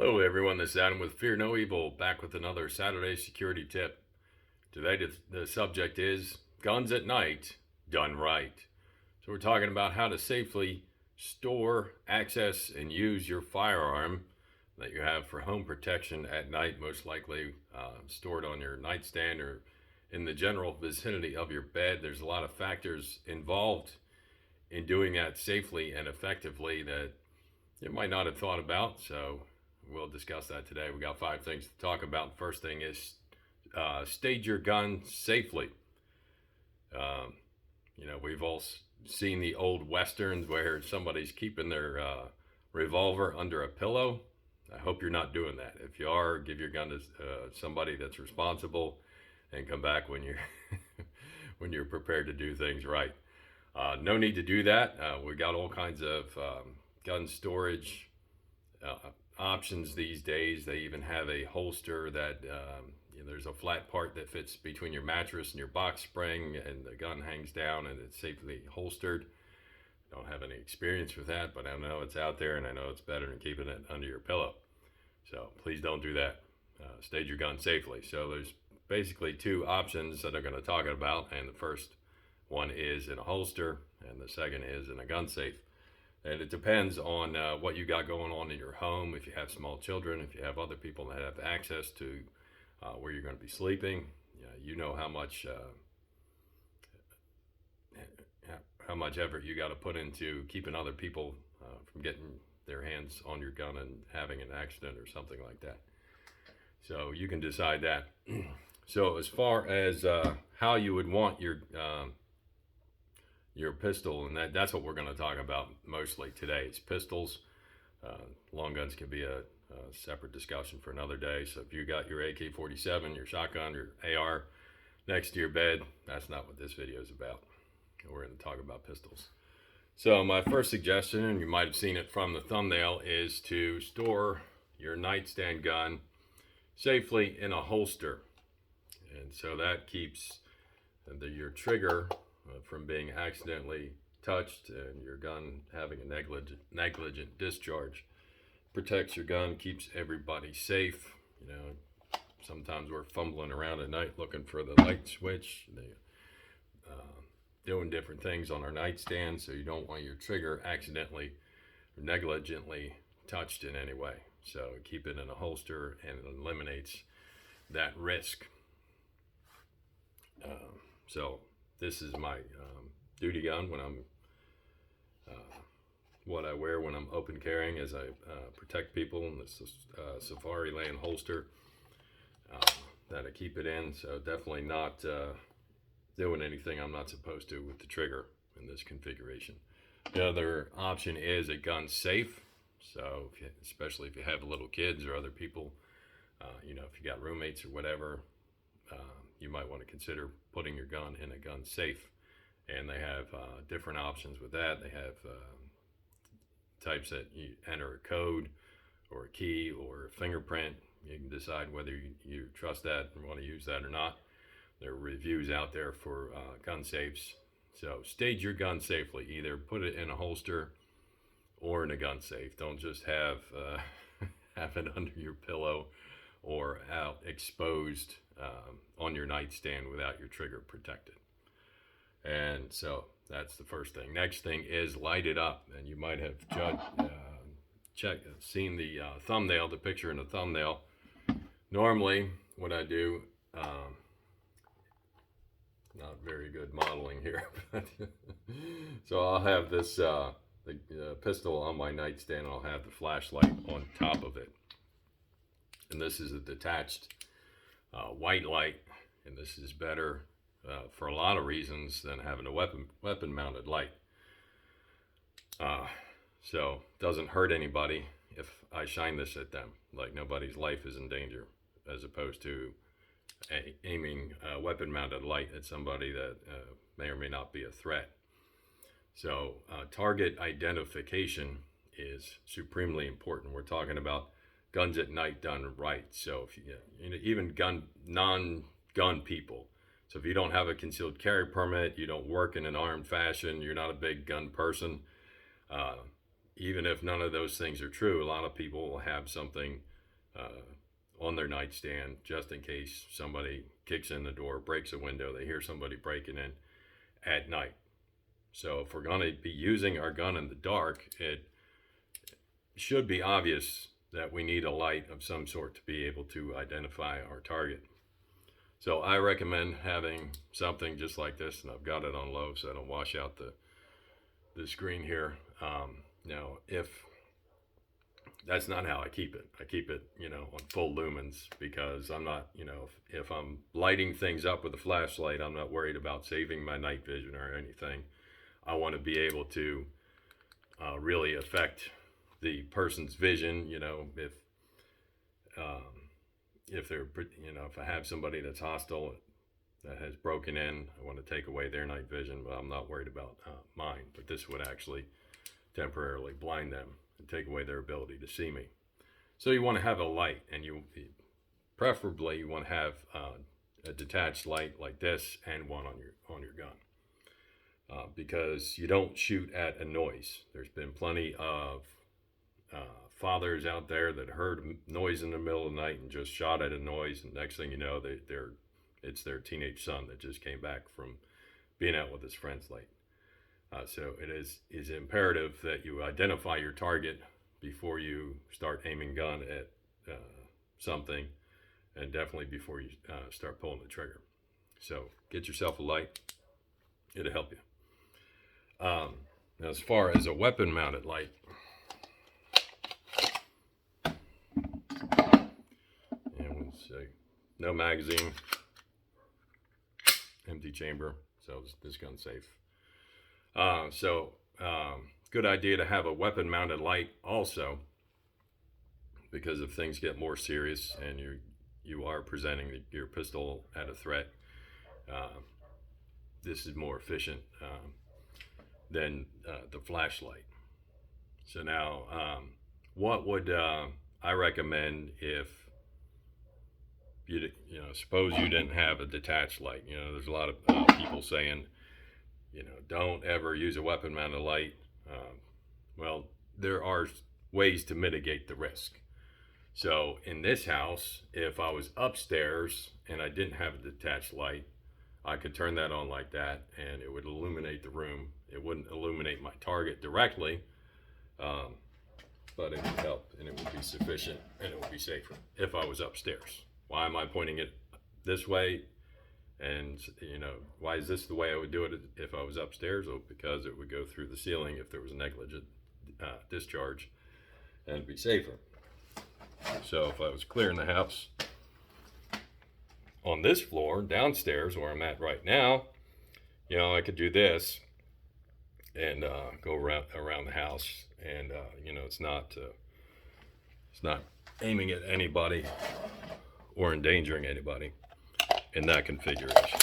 Hello, everyone. This is Adam with Fear No Evil, back with another Saturday security tip. Today, the subject is guns at night done right. So, we're talking about how to safely store, access, and use your firearm that you have for home protection at night, most likely stored on your nightstand or in the general vicinity of your bed. There's a lot of factors involved in doing that safely and effectively that you might not have thought about. So, we'll discuss that today. We got 5 things to talk about. First thing is stage your gun safely. Um, we've all seen the old westerns where somebody's keeping their revolver under a pillow. I hope you're not doing that. If you are, give your gun to somebody that's responsible, and come back when you're when you're prepared to do things right. No need to do that. We got all kinds of gun storage options these days. They even have a holster that there's a flat part that fits between your mattress and your box spring, and the gun hangs down and it's safely holstered. Don't have any experience with that, but I know it's out there, and I know it's better than keeping it under your pillow. So please don't do that. Stage your gun safely. So there's basically 2 options that I'm going to talk about, and the first one is in a holster, and the second is in a gun safe. And it depends on what you got going on in your home. If you have small children, if you have other people that have access to where you're going to be sleeping, you know how much effort you got to put into keeping other people from getting their hands on your gun and having an accident or something like that. So you can decide that. So as far as how you would want your pistol, and that's what we're going to talk about mostly today. It's pistols. Long guns can be a separate discussion for another day. So if you got your AK-47, your shotgun, your AR next to your bed, that's not what this video is about. We're going to talk about pistols. So my first suggestion, and you might have seen it from the thumbnail, is to store your nightstand gun safely in a holster. And so that keeps your trigger from being accidentally touched and your gun having a negligent discharge. Protects your gun, keeps everybody safe. Sometimes we're fumbling around at night looking for the light switch, doing different things on our nightstand, so you don't want your trigger accidentally or negligently touched in any way. So keep it in a holster, and it eliminates that risk. So this is my duty gun when I'm what I wear when I'm open carrying as I protect people, and this is Safari Land holster that I keep it in. So definitely not doing anything I'm not supposed to with the trigger in this configuration. The other option is a gun safe. So especially if you have little kids or other people, if you got roommates or whatever, you might want to consider putting your gun in a gun safe. And they have different options with that. They have types that you enter a code or a key or a fingerprint. You can decide whether you trust that and want to use that or not. There are reviews out there for gun safes. So stage your gun safely. Either put it in a holster or in a gun safe. Don't just have it under your pillow or out exposed on your nightstand without your trigger protected. And so that's the first thing. Next thing is light it up. And you might have seen the thumbnail, the picture in the thumbnail. Normally, what I do, not very good modeling here, but so I'll have this the pistol on my nightstand. I'll have the flashlight on top of it, and this is a detached white light, and this is better for a lot of reasons than having a weapon mounted light. So it doesn't hurt anybody if I shine this at them. Like, nobody's life is in danger, as opposed to aiming a weapon mounted light at somebody that may or may not be a threat. So target identification is supremely important. We're talking about guns at night done right. So if even non-gun people. So if you don't have a concealed carry permit, you don't work in an armed fashion, you're not a big gun person, even if none of those things are true, a lot of people will have something on their nightstand just in case somebody kicks in the door, breaks a window, they hear somebody breaking in at night. So if we're going to be using our gun in the dark, it should be obvious that we need a light of some sort to be able to identify our target. So I recommend having something just like this, and I've got it on low so I don't wash out the screen here. Now, if that's not how I keep it on full lumens, because I'm not, if I'm lighting things up with a flashlight, I'm not worried about saving my night vision or anything. I want to be able to really affect the person's vision. If they're, if I have somebody that's hostile that has broken in, I want to take away their night vision, but I'm not worried about mine. But this would actually temporarily blind them and take away their ability to see me. So you want to have a light, and preferably you want to have a detached light like this and one on your gun, because you don't shoot at a noise. There's been plenty of fathers out there that heard noise in the middle of the night and just shot at a noise, and next thing you know, it's their teenage son that just came back from being out with his friends late. So it is imperative that you identify your target before you start aiming gun at something, and definitely before you start pulling the trigger. So get yourself a light. It'll help you. Now, as far as a weapon mounted light, no magazine, empty chamber, so this gun's safe. Good idea to have a weapon mounted light also, because if things get more serious and you are presenting your pistol at a threat, this is more efficient than the flashlight. So now, what would I recommend if suppose you didn't have a detached light? There's a lot of people saying, don't ever use a weapon mounted light. Well, there are ways to mitigate the risk. So in this house, if I was upstairs and I didn't have a detached light, I could turn that on like that and it would illuminate the room. It wouldn't illuminate my target directly, but it would help, and it would be sufficient, and it would be safer if I was upstairs. Why am I pointing it this way? And why is this the way I would do it if I was upstairs? Oh, because it would go through the ceiling if there was a negligent discharge, and it'd be safer. So if I was clearing the house on this floor downstairs where I'm at right now, I could do this and go around the house, and it's not aiming at anybody or endangering anybody in that configuration.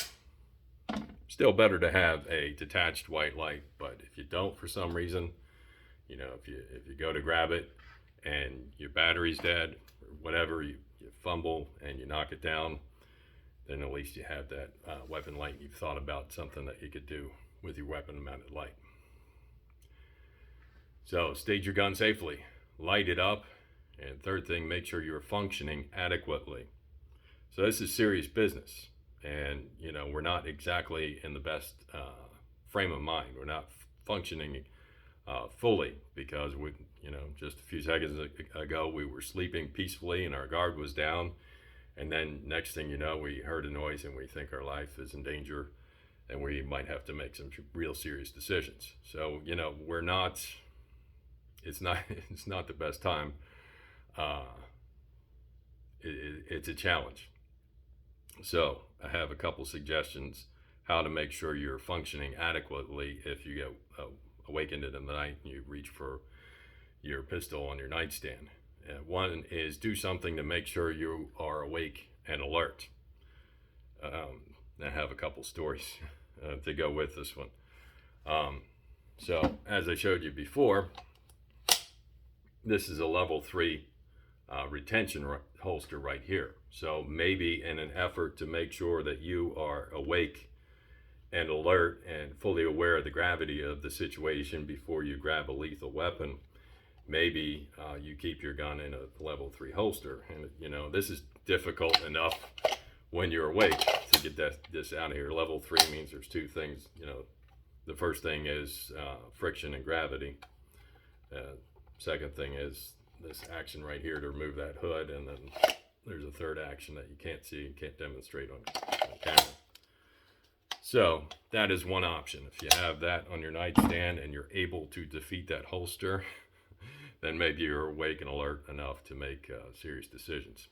Still better to have a detached white light, but if you don't for some reason, if you go to grab it and your battery's dead or whatever, you fumble and you knock it down, then at least you have that weapon light. You've thought about something that you could do with your weapon mounted light. So stage your gun safely, light it up, and third thing, make sure you're functioning adequately. So this is serious business, and we're not exactly in the best frame of mind. We're not functioning fully, because we, just a few seconds ago we were sleeping peacefully and our guard was down, and then next thing you know, we heard a noise and we think our life is in danger, and we might have to make some real serious decisions. So we're not. It's not the best time. It's a challenge. So I have a couple suggestions how to make sure you're functioning adequately if you get awakened in the night and you reach for your pistol on your nightstand. One is do something to make sure you are awake and alert. I have a couple stories to go with this one. So as I showed you before, this is a level 3 retention holster right here. So maybe in an effort to make sure that you are awake and alert and fully aware of the gravity of the situation before you grab a lethal weapon, maybe you keep your gun in a level 3 holster. And, this is difficult enough when you're awake to get this out of here. Level 3 means there's two things. The first thing is friction and gravity. Second thing is this action right here to remove that hood, and then there's a third action that you can't see and can't demonstrate on camera. So that is one option. If you have that on your nightstand and you're able to defeat that holster, then maybe you're awake and alert enough to make serious decisions.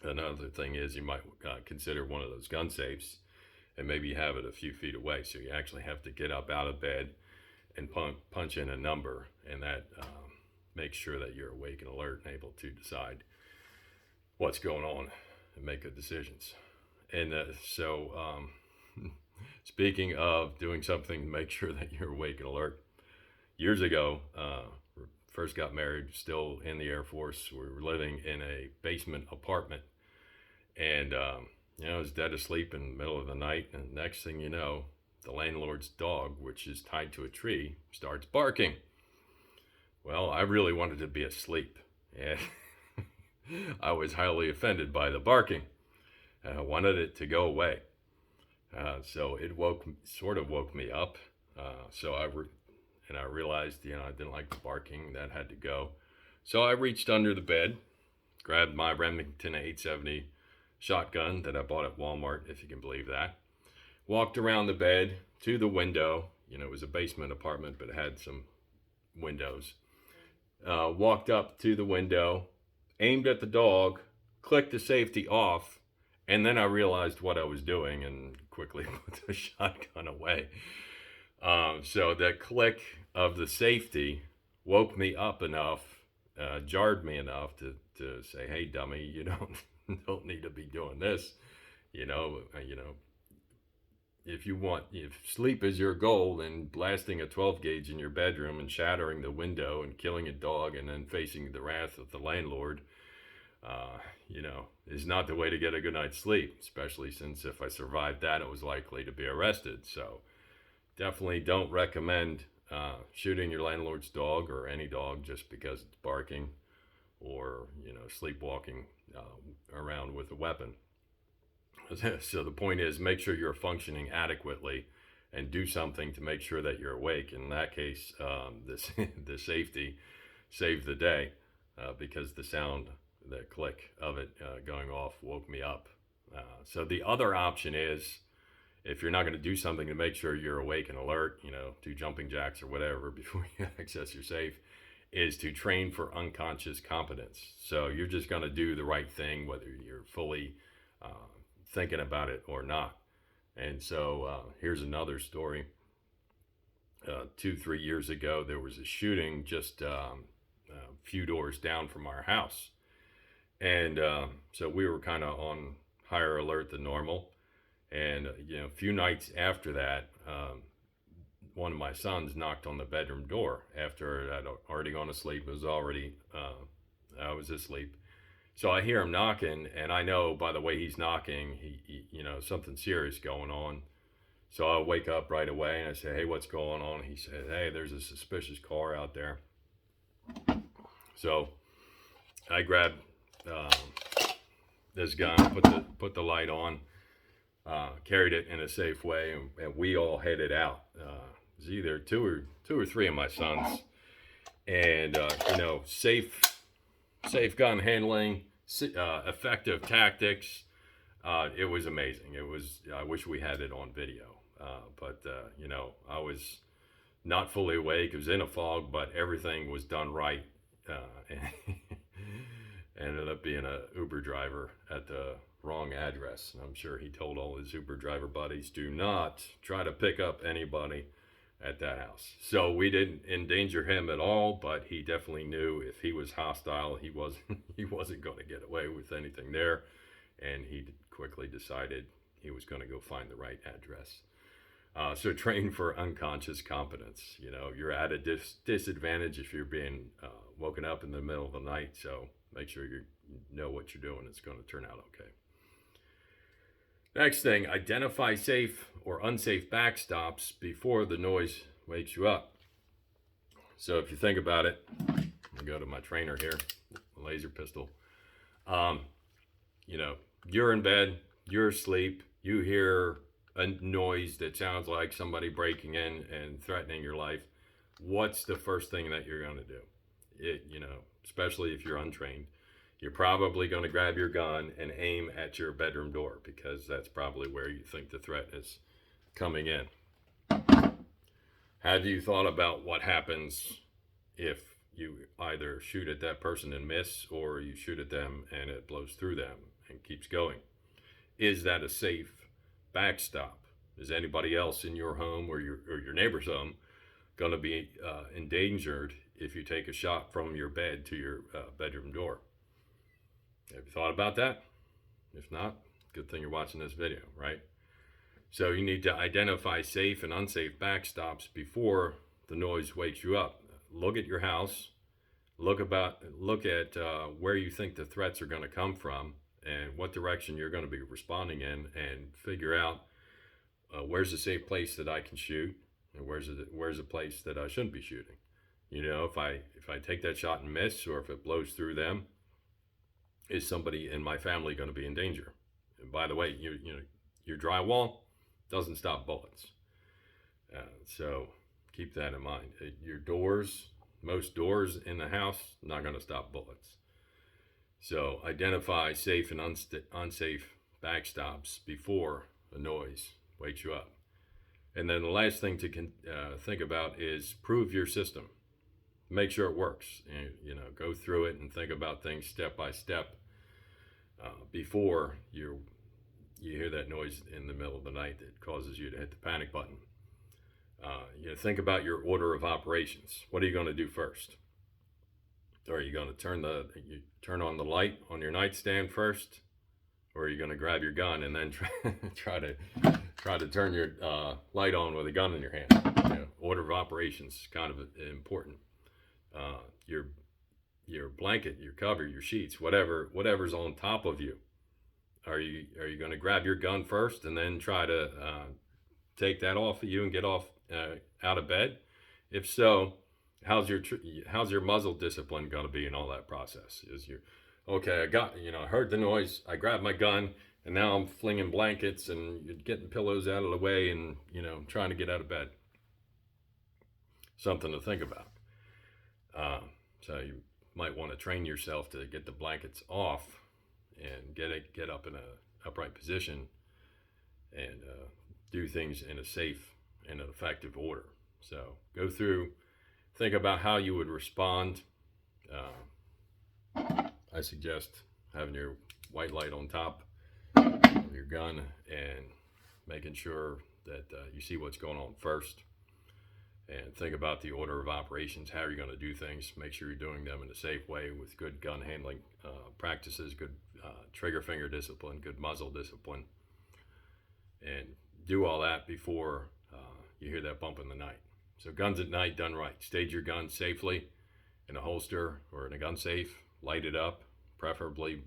Another thing is you might consider one of those gun safes, and maybe you have it a few feet away, so you actually have to get up out of bed and punch in a number, and that makes sure that you're awake and alert and able to decide what's going on and make good decisions. And speaking of doing something to make sure that you're awake and alert, years ago, first got married, still in the Air Force. We were living in a basement apartment, and I was dead asleep in the middle of the night, and next thing you know, the landlord's dog, which is tied to a tree, starts barking. Well, I really wanted to be asleep, and I was highly offended by the barking, and I wanted it to go away. So it sort of woke me up. So I realized, I didn't like the barking. That had to go. So I reached under the bed, grabbed my Remington 870 shotgun that I bought at Walmart, if you can believe that. Walked around the bed to the window. It was a basement apartment, but it had some windows. Walked up to the window, aimed at the dog, clicked the safety off, and then I realized what I was doing and quickly put the shotgun away. So that click of the safety woke me up enough, jarred me enough to say, "Hey, dummy, you don't need to be doing this." If sleep is your goal, then blasting a 12 gauge in your bedroom and shattering the window and killing a dog and then facing the wrath of the landlord, is not the way to get a good night's sleep, especially since if I survived that, it was likely to be arrested. So definitely don't recommend shooting your landlord's dog or any dog just because it's barking or, sleepwalking around with a weapon. So the point is, make sure you're functioning adequately and do something to make sure that you're awake. In that case, the safety saved the day because the sound, the click of it going off woke me up. So the other option is, if you're not going to do something to make sure you're awake and alert, do jumping jacks or whatever before you access your safe, is to train for unconscious competence. So you're just going to do the right thing whether you're fully thinking about it or not. And so here's another story. 2-3 years ago, there was a shooting just a few doors down from our house. And so we were kind of on higher alert than normal. And, a few nights after that, one of my sons knocked on the bedroom door after I'd already gone to sleep. I was asleep. So I hear him knocking, and I know by the way he's knocking, he something serious going on. So I wake up right away and I say, "Hey, what's going on?" He said, "Hey, there's a suspicious car out there." So I grabbed this gun, put the light on, carried it in a safe way, and we all headed out. It was either two or three of my sons, and safe gun handling, effective tactics. It was amazing. I wish we had it on video, but I was not fully awake. It was in a fog, but everything was done right. Ended up being a Uber driver at the wrong address. I'm sure he told all his Uber driver buddies, do not try to pick up anybody at that house. So we didn't endanger him at all, but he definitely knew if he was hostile, he wasn't going to get away with anything there. And he quickly decided he was going to go find the right address. So train for unconscious competence. You're at a disadvantage if you're being woken up in the middle of the night. So make sure you know what you're doing. It's going to turn out okay. Next thing, identify safe or unsafe backstops before the noise wakes you up. So if you think about it, I'll go to my trainer here, laser pistol. You know, you're in bed, you're asleep, you hear a noise that sounds like somebody breaking in and threatening your life. What's the first thing that you're going to do? Especially if you're untrained, you're probably going to grab your gun and aim at your bedroom door because that's probably where you think the threat is coming in. Have you thought about what happens if you either shoot at that person and miss, or you shoot at them and it blows through them and keeps going? Is that a safe backstop? Is anybody else in your home or your neighbor's home going to be endangered if you take a shot from your bed to your bedroom door? Have you thought about that? If not, good thing you're watching this video, right? So you need to identify safe and unsafe backstops before the noise wakes you up. Look at your house. Look at where you think the threats are going to come from and what direction you're going to be responding in, and figure out where's a safe place that I can shoot and where's a place that I shouldn't be shooting. If I take that shot and miss, or if it blows through them, is somebody in my family going to be in danger? And by the way, your drywall doesn't stop bullets. So keep that in mind. Your doors, most doors in the house, not going to stop bullets. So identify safe and unsafe backstops before the noise wakes you up. And then the last thing to think about is prove your system. Make sure it works. Go through it and think about things step by step before you hear that noise in the middle of the night that causes you to hit the panic button. Think about your order of operations. What are you going to do first? Are you going to turn on the light on your nightstand first, or are you going to grab your gun and then try to turn your light on with a gun in your hand? Order of operations is kind of important. Your blanket, your cover, your sheets, whatever's on top of you. Are you going to grab your gun first and then try to take that off of you and get off out of bed? If so, how's your muzzle discipline going to be in all that process? I heard the noise, I grabbed my gun, and now I'm flinging blankets and getting pillows out of the way and trying to get out of bed. Something to think about. So you might want to train yourself to get the blankets off and get up in a upright position and do things in a safe and an effective order. So go through, think about how you would respond. I suggest having your white light on top of your gun and making sure that you see what's going on first. And think about the order of operations. How are you going to do things? Make sure you're doing them in a safe way with good gun handling practices, good trigger finger discipline, good muzzle discipline. And do all that before you hear that bump in the night. So guns at night done right. Stage your gun safely in a holster or in a gun safe. Light it up, preferably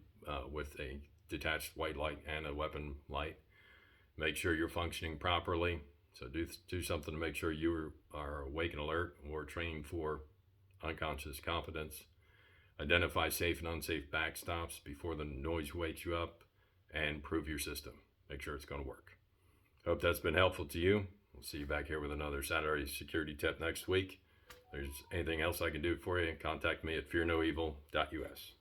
with a detached white light and a weapon light. Make sure you're functioning properly. So do something to make sure you are awake and alert or trained for unconscious competence. Identify safe and unsafe backstops before the noise wakes you up, and prove your system. Make sure it's going to work. Hope that's been helpful to you. We'll see you back here with another Saturday security tip next week. If there's anything else I can do for you, contact me at fearnoevil.us.